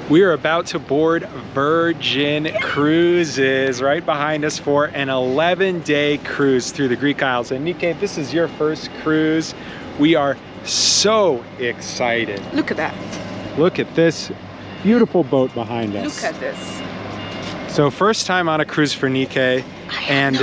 We are about to board Virgin Cruises right behind us for an 11-day cruise through the Greek Isles. And Nike, this is your first cruise. We are so excited. Look at that. Look at this beautiful boat behind us. Look at this. So first time on a cruise for Nike, and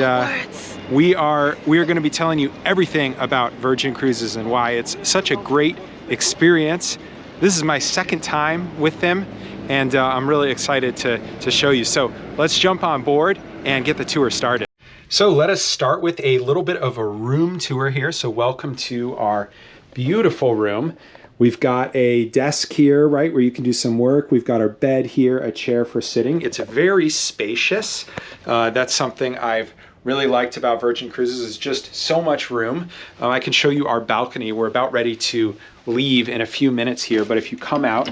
we are going to be telling you everything about Virgin Cruises and why it's such a great experience. This is my second time with them, and I'm really excited to show you. So let's jump on board and get the tour started. So let us start with a little bit of a room tour here. So welcome to our beautiful room. We've got a desk here, right, where you can do some work. We've got our bed here, a chair for sitting. It's very spacious. That's something I've really liked about Virgin Cruises, is just so much room. I can show you our balcony. We're about ready to leave in a few minutes here, but if you come out,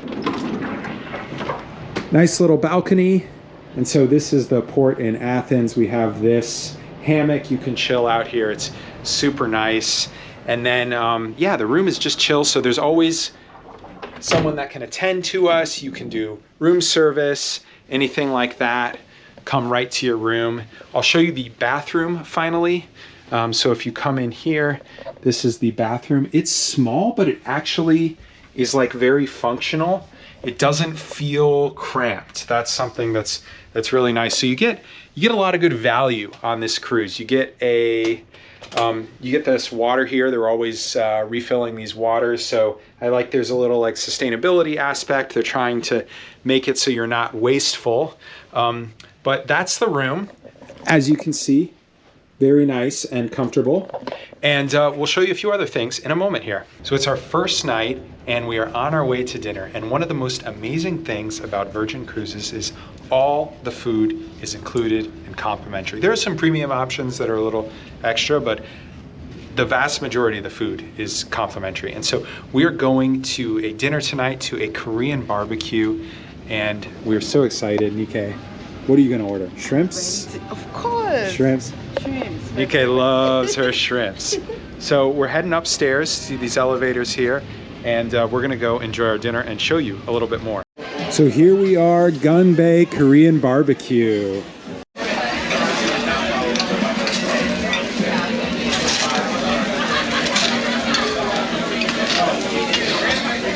nice little balcony. And so this is the port in Athens. We have this hammock. You can chill out here. It's super nice. And then, yeah, the room is just chill. So there's always someone that can attend to us. You can do room service, anything like that. Come right to your room. I'll show you the bathroom finally. So if you come in here, this is the bathroom. It's small, but it actually is like very functional. It doesn't feel cramped. That's something that's really nice. So you get a lot of good value on this cruise. You get this water here. They're always refilling these waters. So I like there's a little like sustainability aspect. They're trying to make it so you're not wasteful. But that's the room. As you can see, very nice and comfortable. And we'll show you a few other things in a moment here. So it's our first night and we are on our way to dinner. And one of the most amazing things about Virgin Cruises is all the food is included and complimentary. There are some premium options that are a little extra, but the vast majority of the food is complimentary. And so we are going to a dinner tonight, to a Korean barbecue, and we're so excited. Nike, what are you gonna order? Shrimps? Of course. Shrimps? Shrimps. Nike loves her shrimps. So we're heading upstairs, see these elevators here, and we're gonna go enjoy our dinner and show you a little bit more. So here we are, Gun Bay Korean barbecue.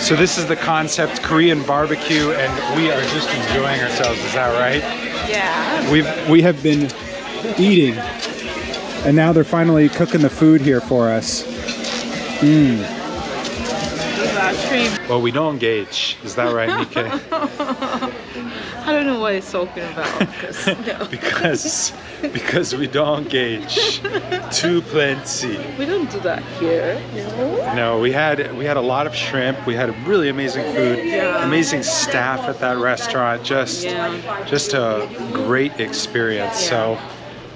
So this is the concept, Korean barbecue, and we are just enjoying ourselves. Is that right? Yeah. We have been eating, and now they're finally cooking the food here for us. Well, we don't engage. Is that right, Nike? I don't know what he's talking about. Because we don't engage. Too plenty. We don't do that here. No, we had a lot of shrimp. We had really amazing food, amazing staff at that restaurant. Just a great experience. So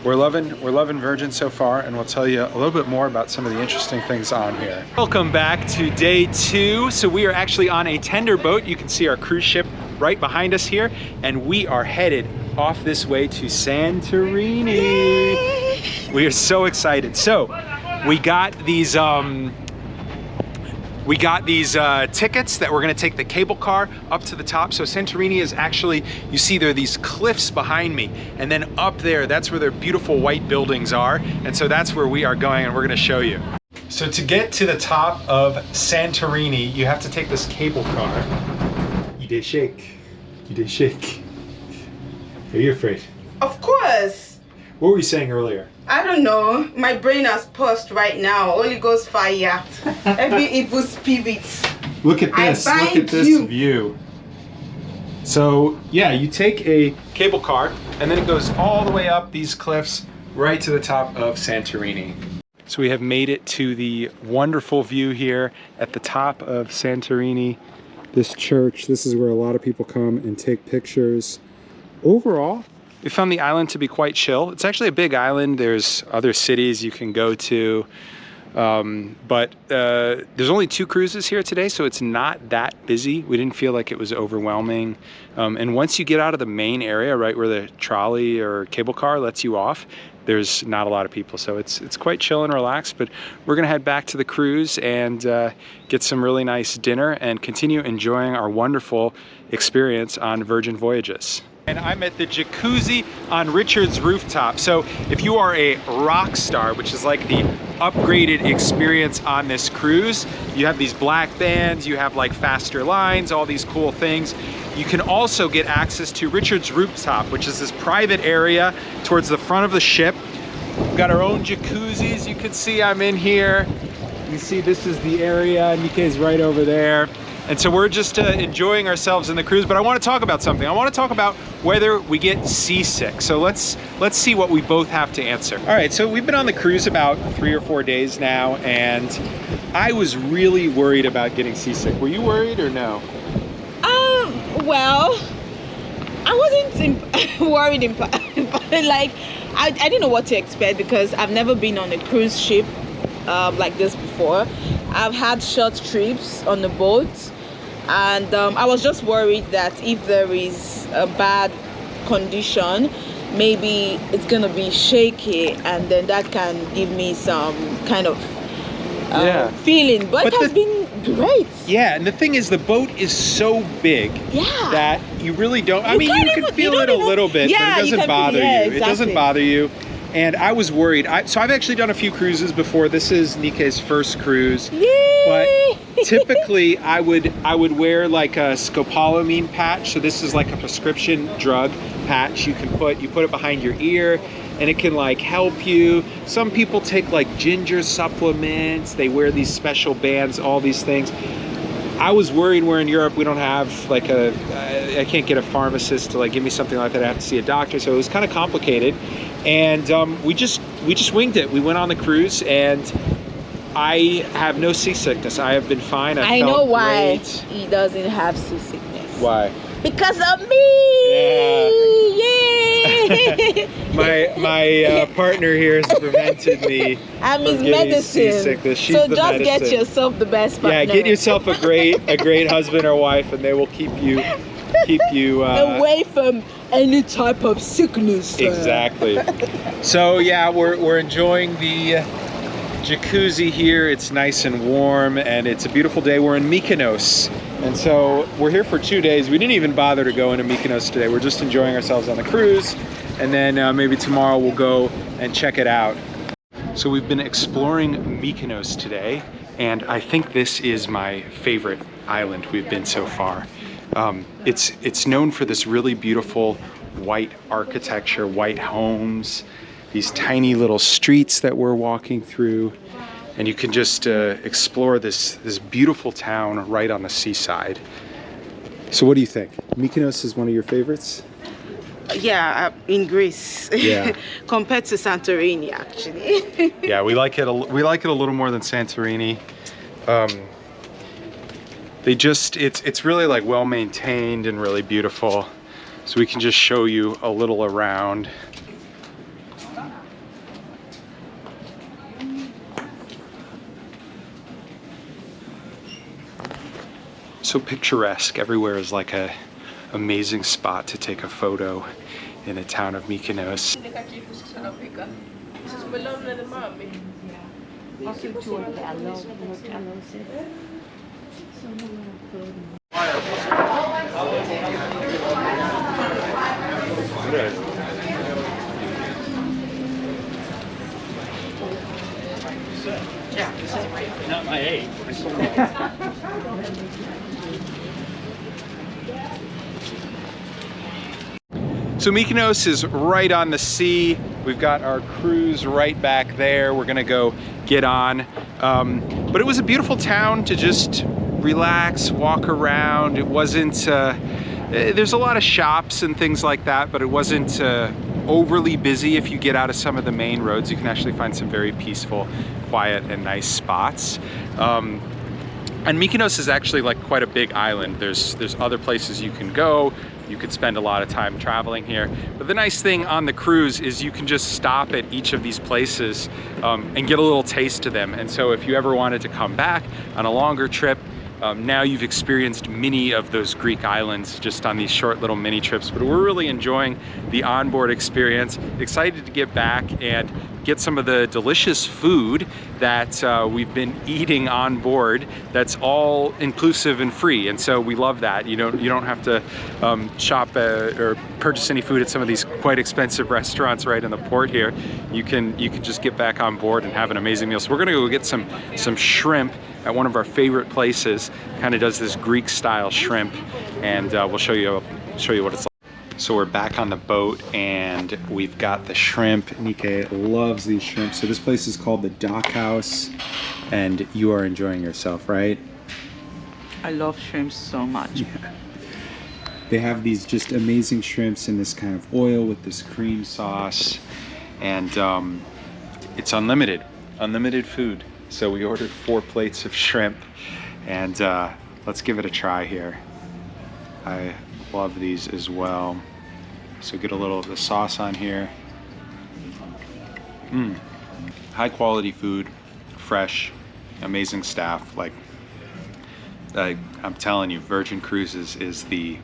we're loving Virgin so far, and we'll tell you a little bit more about some of the interesting things on here. Welcome back to day 2. So we are actually on a tender boat. You can see our cruise ship right behind us here, and we are headed off this way to Santorini. We are so excited. So we got these tickets that we're gonna take the cable car up to the top. So Santorini is actually, you see there are these cliffs behind me, and then up there, that's where their beautiful white buildings are. And so that's where we are going, and we're gonna show you. So to get to the top of Santorini, you have to take this cable car. You did shake. You did shake. Are you afraid? Of course. What were you saying earlier? I don't know. My brain has paused right now. Holy Ghost fire. Every evil spirit. Look at this. Look at this view. So yeah, you take a cable car and then it goes all the way up these cliffs right to the top of Santorini. So we have made it to the wonderful view here at the top of Santorini. This church, this is where a lot of people come and take pictures. Overall, we found the island to be quite chill. It's actually a big island. There's other cities you can go to. But there's only 2 cruises here today, so it's not that busy. We didn't feel like it was overwhelming. And once you get out of the main area, right where the trolley or cable car lets you off, there's not a lot of people, so it's quite chill and relaxed. But we're gonna head back to the cruise and get some really nice dinner and continue enjoying our wonderful experience on Virgin Voyages. And I'm at the jacuzzi on Richard's rooftop. So if you are a rock star, which is like the upgraded experience on this cruise, you have these black bands, you have like faster lines, all these cool things. You can also get access to Richard's rooftop, which is this private area towards the front of the ship. We've got our own jacuzzis. You can see I'm in here. You see this is the area, Nike's right over there. And so we're just enjoying ourselves in the cruise, but I want to talk about something. I want to talk about whether we get seasick. So let's see what we both have to answer. All right, so we've been on the cruise about 3 or 4 days now, and I was really worried about getting seasick. Were you worried or no? Well, I wasn't worried, like I didn't know what to expect because I've never been on a cruise ship like this before. I've had short trips on the boat, and I was just worried that if there is a bad condition, maybe it's gonna be shaky, and then that can give me some kind of feeling. But it has been great. Yeah, and the thing is, the boat is so big that you really don't. I mean, you can feel it a little bit, but it doesn't bother you. Exactly. It doesn't bother you. And I was worried. So I've actually done a few cruises before. This is Nike's first cruise. Yay! But typically I would wear like a scopolamine patch. So this is like a prescription drug patch you put it behind your ear, and it can like help you. Some people take like ginger supplements. They wear these special bands, all these things. I was worried we're in Europe, we don't have like I can't get a pharmacist to like give me something like that. I have to see a doctor, so it was kind of complicated. And we just winged it. We went on the cruise, and I have no seasickness. I have been fine. I know why great. he doesn't have seasickness. Why? Because of me! Yeah. Yay! my partner here has prevented me I'm from his getting medicine. seasickness. She's So the just medicine. get yourself the best partner. Yeah, get yourself a great husband or wife, and they will keep you away from any type of sickness. Exactly. So yeah, we're enjoying the jacuzzi here. It's nice and warm, and it's a beautiful day. We're in Mykonos, and so we're here for 2 days. We didn't even bother to go into Mykonos today. We're just enjoying ourselves on the cruise, and then maybe tomorrow we'll go and check it out. So we've been exploring Mykonos today, and I think this is my favorite island we've been so far. It's known for this really beautiful white architecture, white homes, these tiny little streets that we're walking through, and you can just explore this beautiful town right on the seaside. So what do you think? Mykonos is one of your favorites? Yeah, in Greece. Yeah. Compared to Santorini, actually. Yeah, we like it a little more than Santorini. It's really like well maintained and really beautiful. So we can just show you a little around. So picturesque. Everywhere is like a amazing spot to take a photo in the town of Mykonos. Not my age. So Mykonos is right on the sea. We've got our cruise right back there. We're gonna go get on. But it was a beautiful town to just relax, walk around. It wasn't, there's a lot of shops and things like that, but it wasn't overly busy. If you get out of some of the main roads, you can actually find some very peaceful, quiet and nice spots. And Mykonos is actually like quite a big island. There's other places you can go. You could spend a lot of time traveling here. But the nice thing on the cruise is you can just stop at each of these places and get a little taste of them. And so if you ever wanted to come back on a longer trip, now you've experienced many of those Greek islands just on these short little mini trips, but we're really enjoying the onboard experience. Excited to get back and get some of the delicious food that we've been eating on board. That's all inclusive and free, and so we love that. You don't have to shop or purchase any food at some of these quite expensive restaurants right in the port here. You can just get back on board and have an amazing meal. So we're gonna go get some shrimp at one of our favorite places. Kind of does this Greek style shrimp, and we'll show you what it's like. So we're back on the boat and we've got the shrimp. Nike loves these shrimp. So this place is called the Dock House, and you are enjoying yourself, right? I love shrimp so much. Yeah. They have these just amazing shrimps in this kind of oil with this cream sauce, and it's unlimited food. So we ordered 4 plates of shrimp, and let's give it a try here. I love these as well. So get a little of the sauce on here. High quality food, fresh, amazing staff. Like I'm telling you, Virgin Cruises is the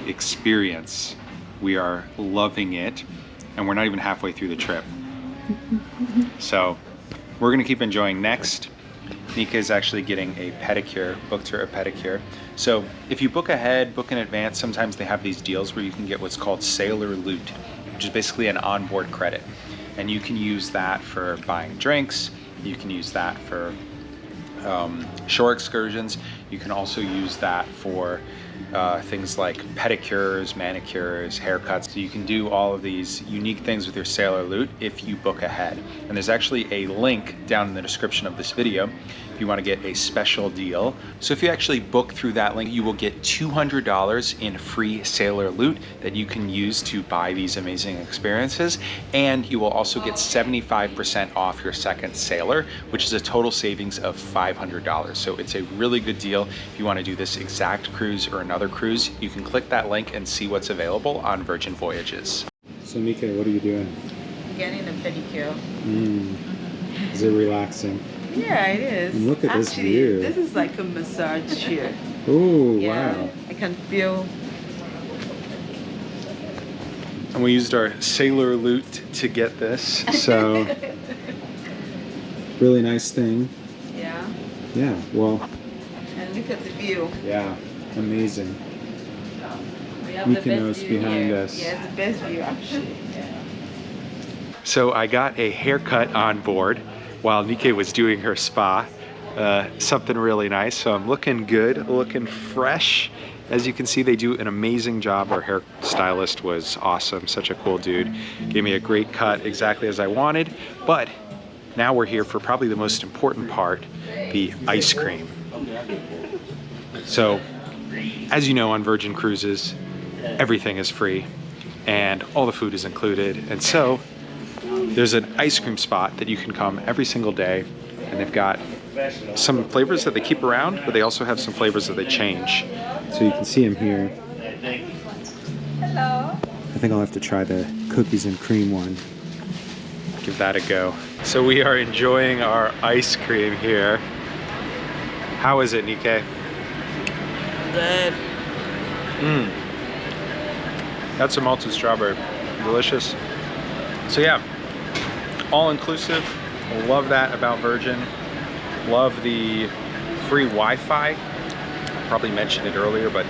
experience. We are loving it, and we're not even halfway through the trip. So we're gonna keep enjoying. Next, Nika is actually getting a pedicure, booked her a pedicure. So if you book ahead, book in advance, sometimes they have these deals where you can get what's called Sailor Loot, which is basically an onboard credit. And you can use that for buying drinks, you can use that for shore excursions, you can also use that for things like pedicures, manicures, haircuts. So you can do all of these unique things with your Sailor Loot if you book ahead. And there's actually a link down in the description of this video if you want to get a special deal. So if you actually book through that link, you will get $200 in free Sailor Loot that you can use to buy these amazing experiences. And you will also get 75% off your second Sailor, which is a total savings of $500. So it's a really good deal. If you want to do this exact cruise or another cruise, you can click that link and see what's available on Virgin Voyages. So Mika, what are you doing? Getting a pedicure. Is it relaxing? Yeah, it is. And look at this view. This is like a massage chair. Oh, Yeah, wow. I can feel. And we used our Sailor Loot to get this, so really nice thing. Yeah. Yeah, well, And look at the view. yeah, amazing. We have the best Mykonos view behind here. us. Yeah, it's the best view actually. Yeah. So I got a haircut on board while Nike was doing her spa. Something really nice. So I'm looking good, looking fresh. As you can see, they do an amazing job. Our hairstylist was awesome, such a cool dude. Gave me a great cut, exactly as I wanted. But now we're here for probably the most important part, the ice cream. So, as you know, on Virgin Cruises, everything is free and all the food is included. And so there's an ice cream spot that you can come every single day, and they've got some flavors that they keep around, but they also have some flavors that they change. So you can see them here. Hello. I think I'll have to try the cookies and cream one. Give that a go. So we are enjoying our ice cream here. How is it, Nike? Good. That's a malted strawberry. Delicious. So yeah, all inclusive. Love that about Virgin. Love the free Wi-Fi. I probably mentioned it earlier, but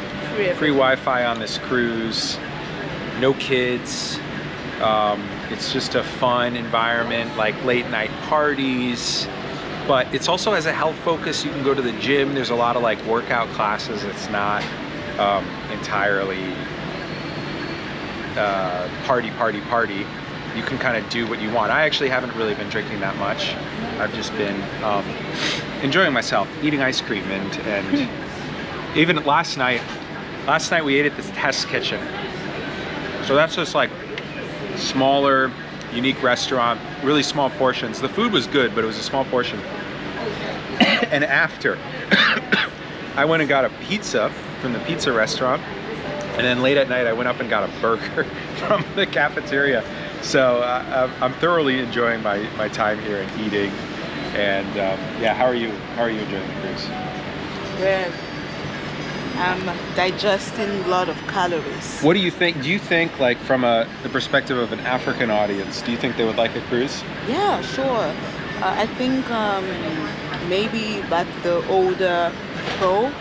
free Wi-Fi on this cruise. No kids. It's just a fun environment, like late night parties. But it's also has a health focus. You can go to the gym. There's a lot of like workout classes. It's not entirely party. You can kind of do what you want. I actually haven't really been drinking that much. I've just been enjoying myself, eating ice cream, and even last night we ate at this test kitchen. So that's just like smaller, unique restaurant, really small portions. The food was good, but it was a small portion. And after, I went and got a pizza from the pizza restaurant, and then late at night I went up and got a burger from the cafeteria. So I'm thoroughly enjoying my time here and eating. And yeah, how are you enjoying the cruise? Good. I'm digesting a lot of calories. What do you think? Do you think, like, from the perspective of an African audience, do you think they would like a cruise? Yeah, sure. I think maybe like the older people,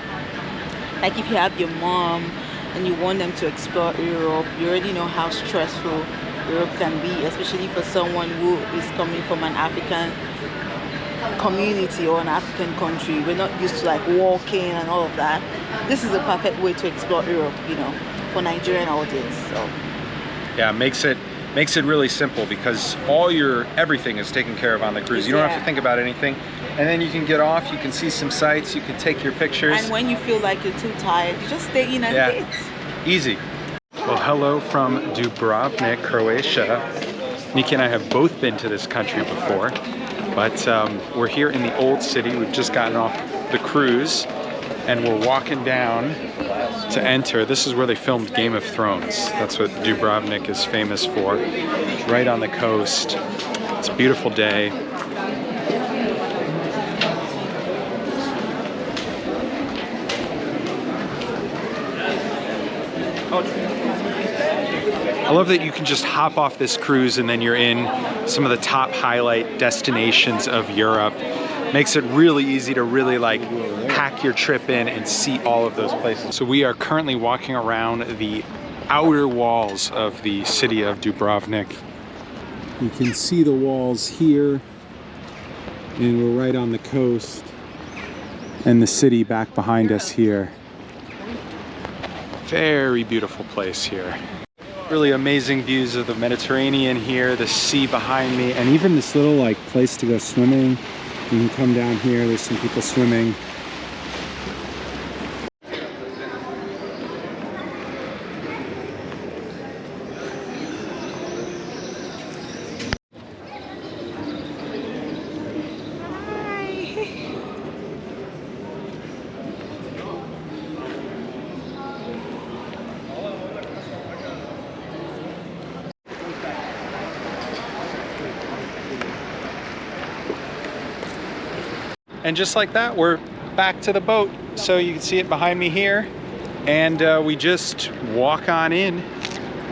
like if you have your mom and you want them to explore Europe, you already know how stressful Europe can be, especially for someone who is coming from an African community or an African country. We're not used to like walking and all of that. This is a perfect way to explore Europe, you know, for Nigerian audience. So yeah, makes it really simple because everything is taken care of on the cruise. You don't have to think about anything, and then you can get off, you can see some sights, you can take your pictures, and when you feel like you're too tired, you just stay in and eat. Easy. Well, hello from Dubrovnik, Croatia. Nikki and I have both been to this country before, but we're here in the old city. We've just gotten off the cruise and we're walking down to enter. This is where they filmed Game of Thrones. That's what Dubrovnik is famous for. Right on the coast. It's a beautiful day. I love that you can just hop off this cruise and then you're in some of the top highlight destinations of Europe. Makes it really easy to really like pack your trip in and see all of those places. So we are currently walking around the outer walls of the city of Dubrovnik. You can see the walls here, and we're right on the coast, and the city back behind us here. Very beautiful place here. Really amazing views of the Mediterranean here, the sea behind me, and even this little like place to go swimming. You can come down here, there's some people swimming. And just like that, we're back to the boat. So you can see it behind me here. And we just walk on in.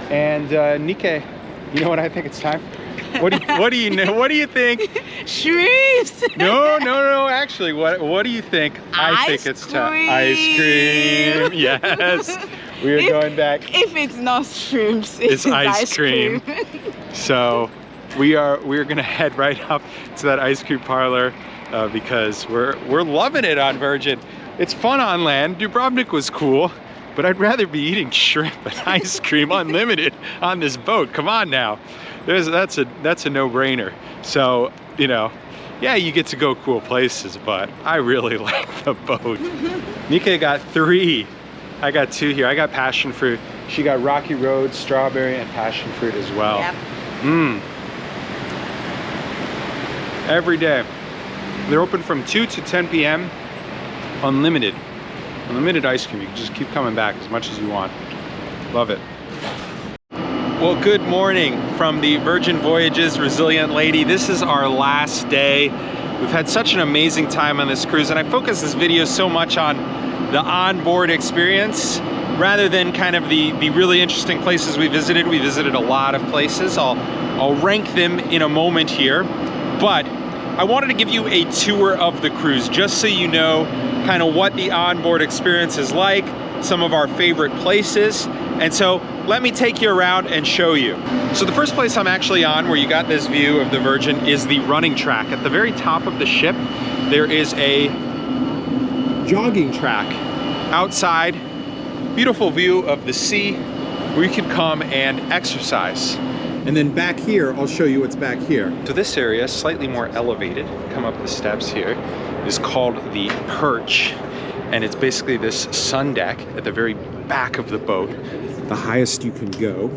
And Nike, you know what I think it's time for? What do you know? What do you think? Shrimps! No, actually, what do you think? I think it's time. Ice cream, yes. We are going back. If it's not shrimps, it's ice cream. So we're gonna head right up to that ice cream parlor. Because we're loving it on Virgin. It's fun on land. Dubrovnik was cool, but I'd rather be eating shrimp and ice cream unlimited on this boat. Come on now, that's a no-brainer. So you know, yeah, you get to go cool places, but I really like the boat. Nika got 3. I got 2 here. I got passion fruit. She got Rocky Road, strawberry, and passion fruit as well. Yep. Every day. They're open from 2 to 10 p.m. Unlimited ice cream. You can just keep coming back as much as you want. Love it. Well, good morning from the Virgin Voyages Resilient Lady. This is our last day. We've had such an amazing time on this cruise, and I focus this video so much on the onboard experience rather than kind of the really interesting places we visited. We visited a lot of places. I'll rank them in a moment here, but I wanted to give you a tour of the cruise just so you know kind of what the onboard experience is like, some of our favorite places. And so let me take you around and show you. So the first place I'm actually on, where you got this view of the Virgin, is the running track. At the very top of the ship, there is a jogging track outside. Beautiful view of the sea where you can come and exercise. And then back here, I'll show you what's back here. So this area, slightly more elevated, come up the steps here, is called the perch. And it's basically this sun deck at the very back of the boat, the highest you can go.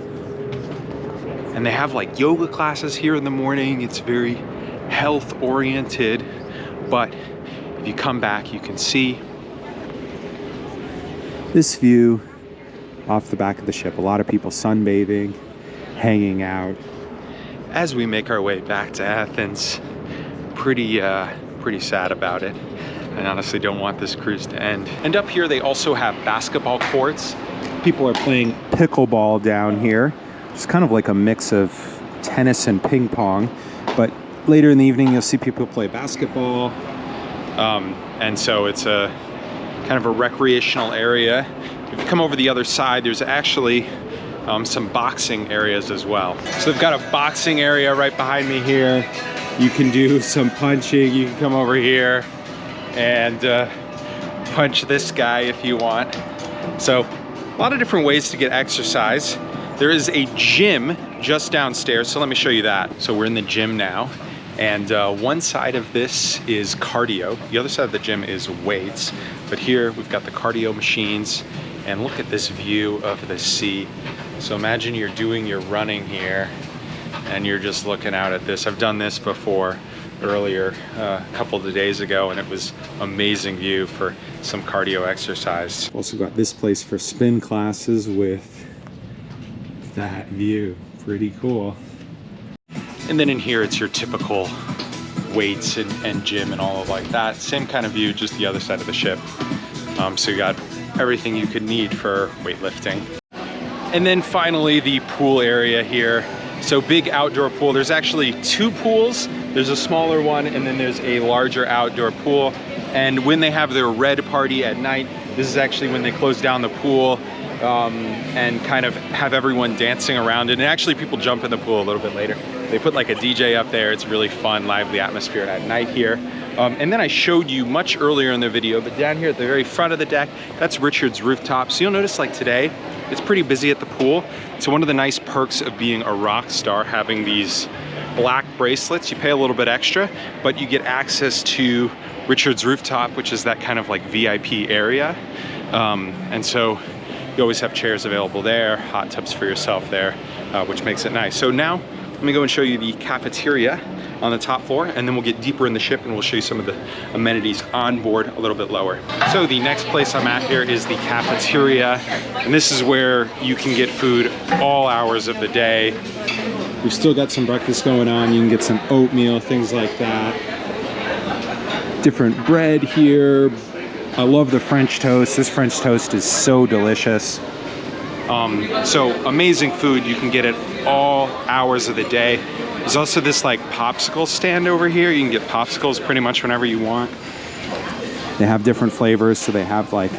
And they have like yoga classes here in the morning. It's very health oriented, but if you come back, you can see this view off the back of the ship. A lot of people sunbathing, hanging out. As we make our way back to Athens, pretty sad about it. I honestly don't want this cruise to end. And up here, they also have basketball courts. People are playing pickleball down here. It's kind of like a mix of tennis and ping pong. But later in the evening, you'll see people play basketball. And so it's a kind of a recreational area. If you come over the other side, there's actually some boxing areas as well. So they've got a boxing area right behind me here. You can do some punching. You can come over here and punch this guy if you want. So a lot of different ways to get exercise. There is a gym just downstairs, so let me show you that. So we're in the gym now, and one side of this is cardio. The other side of the gym is weights. But here we've got the cardio machines, and look at this view of the sea. So imagine you're doing your running here, and you're just looking out at this. I've done this before earlier, a couple of days ago, and it was amazing view for some cardio exercise. Also got this place for spin classes with that view. Pretty cool. And then in here, it's your typical weights and gym and all of like that. Same kind of view, just the other side of the ship. So you got everything you could need for weightlifting. And then finally, the pool area here. So big outdoor pool. There's actually two pools. There's a smaller one, and then there's a larger outdoor pool. And when they have their red party at night, this is actually when they close down the pool and kind of have everyone dancing around it. And actually people jump in the pool a little bit later. They put like a DJ up there. It's really fun, lively atmosphere at night here. And then I showed you much earlier in the video, but down here at the very front of the deck, that's Richard's rooftop. So you'll notice like today, it's pretty busy at the pool. So one of the nice perks of being a rock star, having these black bracelets, you pay a little bit extra, but you get access to Richard's rooftop, which is that kind of like VIP area. And so you always have chairs available there, hot tubs for yourself there, which makes it nice. So now let me go and show you the cafeteria on the top floor, and then we'll get deeper in the ship and we'll show you some of the amenities on board a little bit lower. So the next place I'm at here is the cafeteria, and this is where you can get food all hours of the day. We've still got some breakfast going on. You can get some oatmeal, things like that. Different bread here. I love the French toast. This French toast is so delicious. So amazing food. You can get it all hours of the day. There's also this like popsicle stand over here. You can get popsicles pretty much whenever you want. They have different flavors. So they have like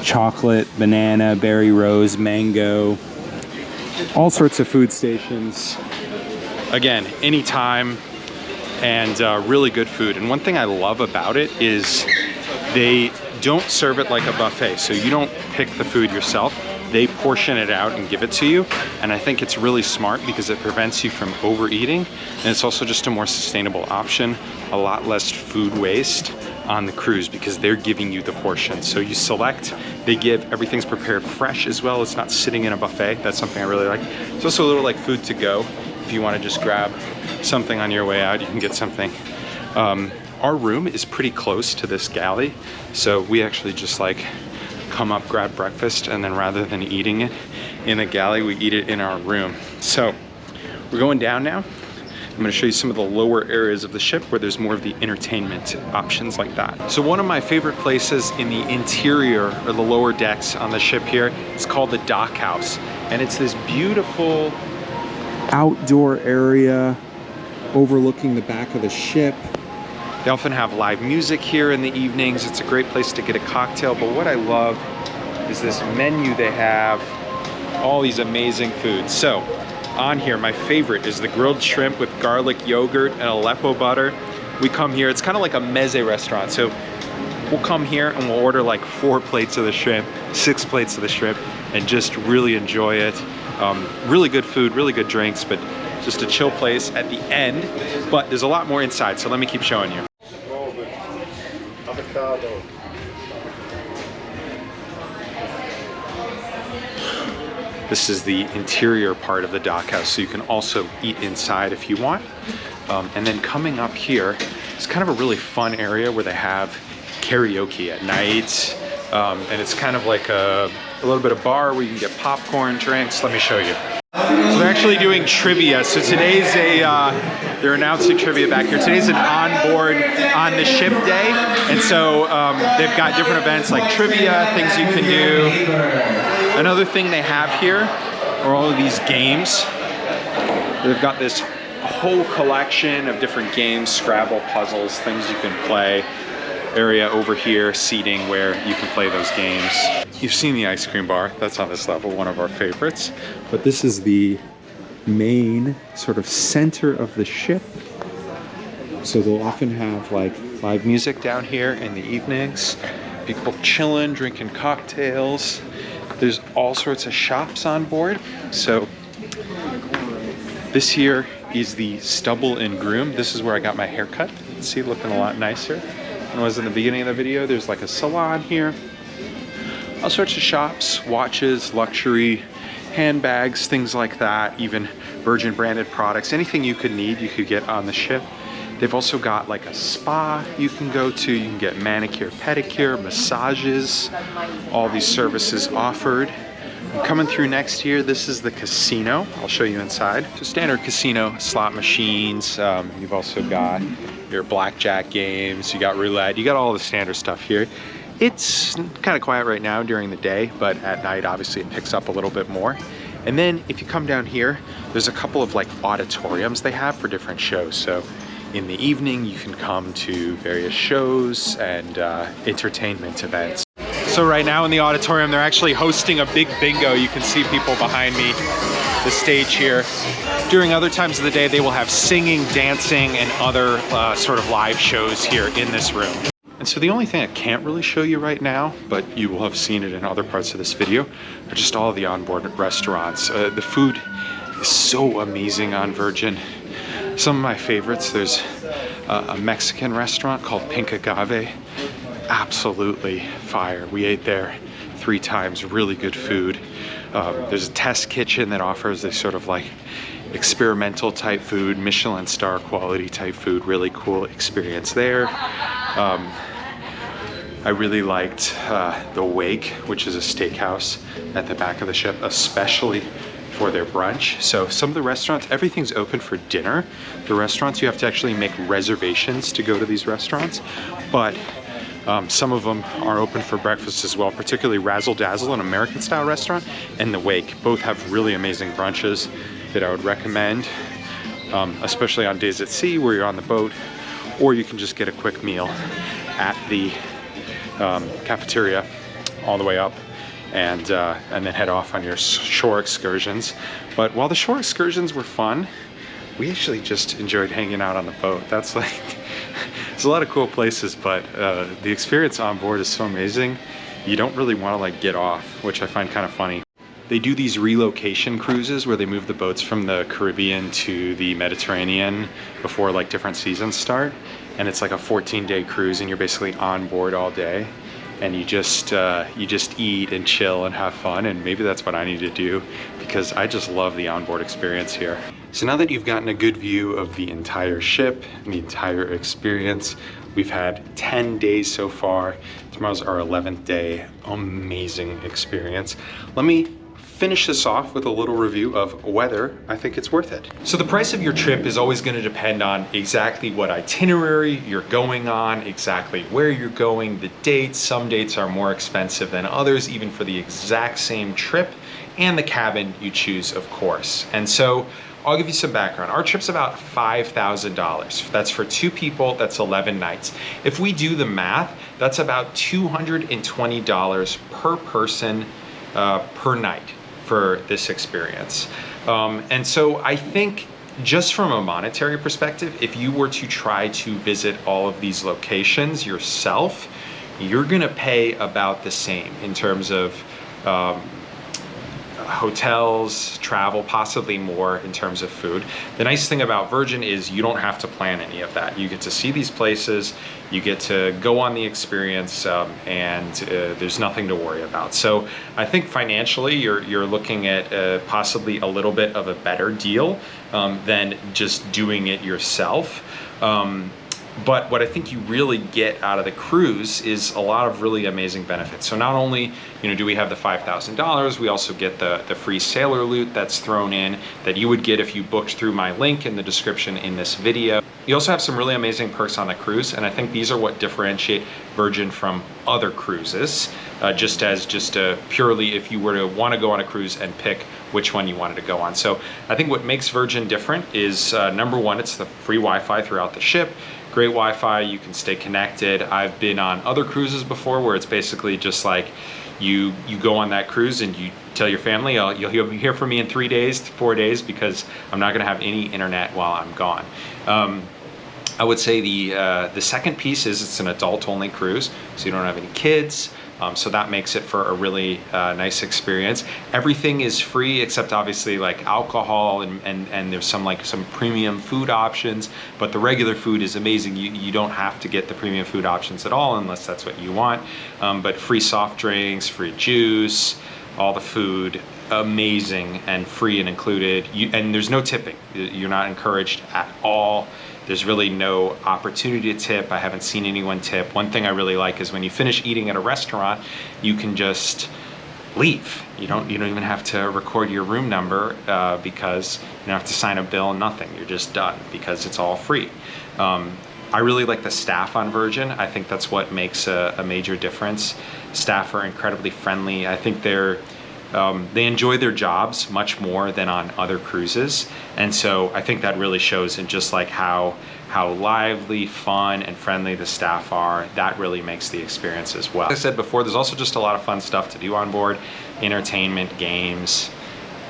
chocolate, banana, berry rose, mango, all sorts of food stations. Again, anytime, and really good food. And one thing I love about it is they don't serve it like a buffet. So you don't pick the food yourself. They portion it out and give it to you. And I think it's really smart because it prevents you from overeating. And it's also just a more sustainable option, a lot less food waste on the cruise because they're giving you the portion. So you select, they give, everything's prepared fresh as well. It's not sitting in a buffet. That's something I really like. It's also a little like food to go. If you want to just grab something on your way out, you can get something. Our room is pretty close to this galley. So we actually just like come up, grab breakfast, and then rather than eating it in the galley, we eat it in our room. So we're going down now. I'm going to show you some of the lower areas of the ship where there's more of the entertainment options like that. So one of my favorite places in the interior or the lower decks on the ship here is called the dock house. And it's this beautiful outdoor area overlooking the back of the ship. They often have live music here in the evenings. It's a great place to get a cocktail, but what I love is this menu they have, all these amazing foods. So on here, my favorite is the grilled shrimp with garlic yogurt and Aleppo butter. We come here, it's kind of like a meze restaurant. So we'll come here and we'll order like 4 plates of the shrimp, 6 plates of the shrimp, and just really enjoy it. Really good food, really good drinks, but just a chill place at the end. But there's a lot more inside, so let me keep showing you. Avocado. This is the interior part of the dock house, so you can also eat inside if you want. And then coming up here, it's kind of a really fun area where they have karaoke at night. And it's kind of like a little bit of bar where you can get popcorn, drinks. Let me show you. So they're actually doing trivia. So today's they're announcing trivia back here. Today's an onboard on the ship day. And so they've got different events like trivia, things you can do. Another thing they have here are all of these games. They've got this whole collection of different games, Scrabble, puzzles, things you can play. Area over here, seating where you can play those games. You've seen the ice cream bar, that's on this level, one of our favorites. But this is the main sort of center of the ship. So they'll often have like live music down here in the evenings. People chilling, drinking cocktails. There's all sorts of shops on board. So this here is the stubble and groom. This is where I got my hair cut. See, looking a lot nicer than it was in the beginning of the video. There's like a salon here. All sorts of shops, watches, luxury, handbags, things like that. Even Virgin branded products. Anything you could need, you could get on the ship. They've also got like a spa you can go to. You can get manicure, pedicure, massages, all these services offered. Coming through next here, this is the casino. I'll show you inside. So standard casino, slot machines. You've also got your blackjack games. You got roulette. You got all the standard stuff here. It's kind of quiet right now during the day, but at night, obviously it picks up a little bit more. And then if you come down here, there's a couple of like auditoriums they have for different shows. So in the evening, you can come to various shows and entertainment events. So right now in the auditorium, they're actually hosting a big bingo. You can see people behind me, the stage here. During other times of the day, they will have singing, dancing, and other sort of live shows here in this room. And so the only thing I can't really show you right now, but you will have seen it in other parts of this video, are just all of the onboard restaurants. The food is so amazing on Virgin. Some of my favorites, there's a Mexican restaurant called Pink Agave. Absolutely fire. We ate there 3 times, really good food. There's a test kitchen that offers this sort of like experimental type food, Michelin star quality type food, really cool experience there. I really liked the Wake, which is a steakhouse at the back of the ship, especially for their brunch. So some of the restaurants, everything's open for dinner. The restaurants, you have to actually make reservations to go to these restaurants, but some of them are open for breakfast as well, particularly Razzle Dazzle, an American style restaurant, and the Wake. Both have really amazing brunches that I would recommend, especially on days at sea where you're on the boat, or you can just get a quick meal at the cafeteria all the way up and then head off on your shore excursions. But while the shore excursions were fun, we actually just enjoyed hanging out on the boat. That's like, there's a lot of cool places, but the experience on board is so amazing. You don't really want to like get off, which I find kind of funny. They do these relocation cruises where they move the boats from the Caribbean to the Mediterranean before like different seasons start. And it's like a 14-day cruise and you're basically on board all day. And you just eat and chill and have fun, and maybe that's what I need to do because I just love the onboard experience here. So now that you've gotten a good view of the entire ship and the entire experience, we've had 10 days so far. Tomorrow's our 11th day. Amazing experience. Let me finish this off with a little review of whether I think it's worth it. So the price of your trip is always going to depend on exactly what itinerary you're going on, exactly where you're going, the dates. Some dates are more expensive than others, even for the exact same trip, and the cabin you choose, of course. And so I'll give you some background. Our trip's about $5,000. That's for 2 people, that's 11 nights. If we do the math, that's about $220 per person per night for this experience. And so I think just from a monetary perspective, if you were to try to visit all of these locations yourself, you're gonna pay about the same in terms of hotels, travel, possibly more in terms of food. The nice thing about Virgin is you don't have to plan any of that. You get to see these places, you get to go on the experience, and there's nothing to worry about. So I think financially you're looking at possibly a little bit of a better deal than just doing it yourself. But what I think you really get out of the cruise is a lot of really amazing benefits. So not only, do we have the $5,000, we also get the free sailor loot that's thrown in that you would get if you booked through my link in the description in this video. You also have some really amazing perks on the cruise, and I think these are what differentiate Virgin from other cruises, just purely if you were to want to go on a cruise and pick which one you wanted to go on. So I think what makes Virgin different is number one, it's the free Wi-Fi throughout the ship. Great Wi-Fi, you can stay connected. I've been on other cruises before where it's basically just like you go on that cruise and you tell your family, you'll hear from me in 3 days, 4 days, because I'm not gonna have any internet while I'm gone. I would say the second piece is it's an adult-only cruise, so you don't have any kids. So that makes it for a really nice experience. Everything is free except obviously like alcohol and there's some premium food options, but the regular food is amazing. You don't have to get the premium food options at all unless that's what you want. But free soft drinks, free juice, all the food, amazing and free and included. And there's no tipping. You're not encouraged at all. There's really no opportunity to tip. I haven't seen anyone tip. One thing I really like is when you finish eating at a restaurant, you can just leave. You don't even have to record your room number because you don't have to sign a bill, nothing. You're just done because it's all free. I really like the staff on Virgin. I think that's what makes a major difference. Staff are incredibly friendly. I think they enjoy their jobs much more than on other cruises, and so I think that really shows in just like how lively, fun, and friendly the staff are. That really makes the experience as well. As I said before, there's also just a lot of fun stuff to do on board: entertainment, games,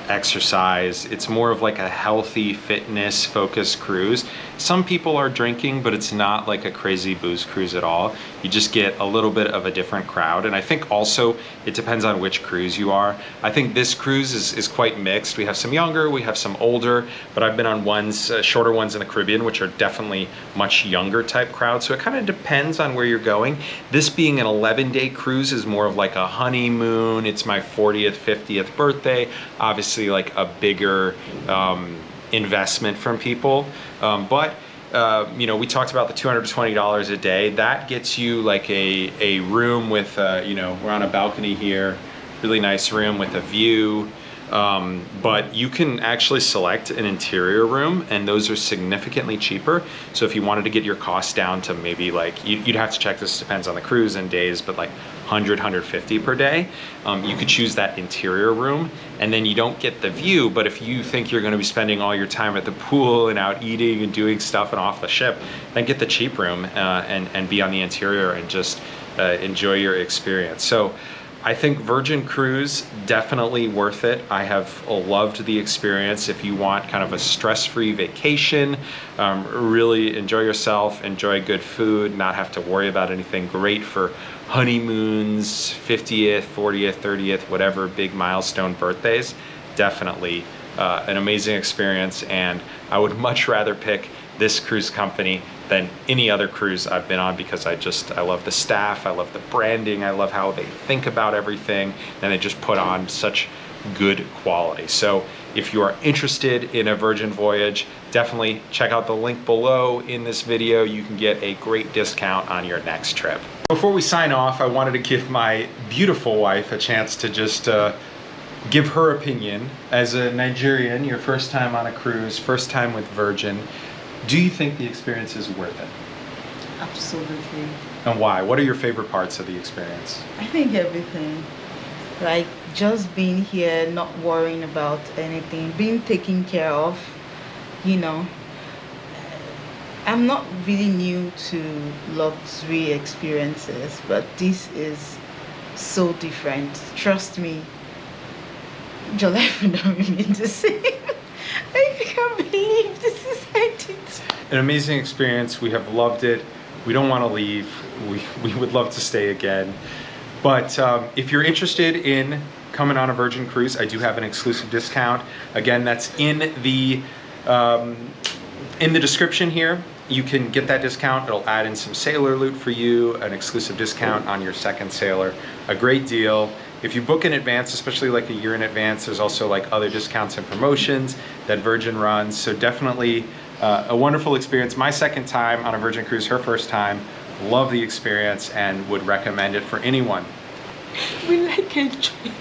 exercise. It's more of like a healthy, fitness focused cruise. Some people are drinking, but it's not like a crazy booze cruise at all. You just get a little bit of a different crowd. And I think also it depends on which cruise you are. I think this cruise is quite mixed. We have some younger, we have some older, but I've been on shorter ones in the Caribbean, which are definitely much younger type crowd. So it kind of depends on where you're going. This being an 11-day cruise is more of like a honeymoon. It's my 40th, 50th birthday. Obviously like a bigger investment from people. But we talked about the $220 a day. That gets you like a room with, we're on a balcony here, really nice room with a view. But you can actually select an interior room, and those are significantly cheaper. So if you wanted to get your costs down to maybe like, you'd have to check, this depends on the cruise and days, but like 100, 150 per day, you could choose that interior room, and then you don't get the view. But if you think you're going to be spending all your time at the pool and out eating and doing stuff and off the ship, then get the cheap room and be on the interior and just enjoy your experience. So I think Virgin Cruise, definitely worth it. I have loved the experience. If you want kind of a stress-free vacation, really enjoy yourself, enjoy good food, not have to worry about anything, great for honeymoons, 50th, 40th, 30th, whatever big milestone birthdays, definitely an amazing experience. And I would much rather pick this cruise company than any other cruise I've been on, because I love the staff, I love the branding, I love how they think about everything, and they just put on such good quality. So if you are interested in a Virgin voyage, definitely check out the link below in this video. You can get a great discount on your next trip. Before we sign off, I wanted to give my beautiful wife a chance to just give her opinion. As a Nigerian, your first time on a cruise, first time with Virgin, do you think the experience is worth it? Absolutely. And why? What are your favorite parts of the experience? I think everything. Like just being here, not worrying about anything, being taken care of, I'm not really new to luxury experiences, but this is so different. Trust me, your life will not remain the same. I can't believe this is it. An amazing experience. We have loved it. We don't want to leave. We would love to stay again. But if you're interested in coming on a Virgin cruise, I do have an exclusive discount. Again, that's in the description here. You can get that discount. It'll add in some sailor loot for you, an exclusive discount on your second sailor. A great deal. If you book in advance, especially like a year in advance, there's also like other discounts and promotions that Virgin runs. So definitely a wonderful experience. My second time on a Virgin cruise, her first time. Love the experience and would recommend it for anyone. We like enjoyment.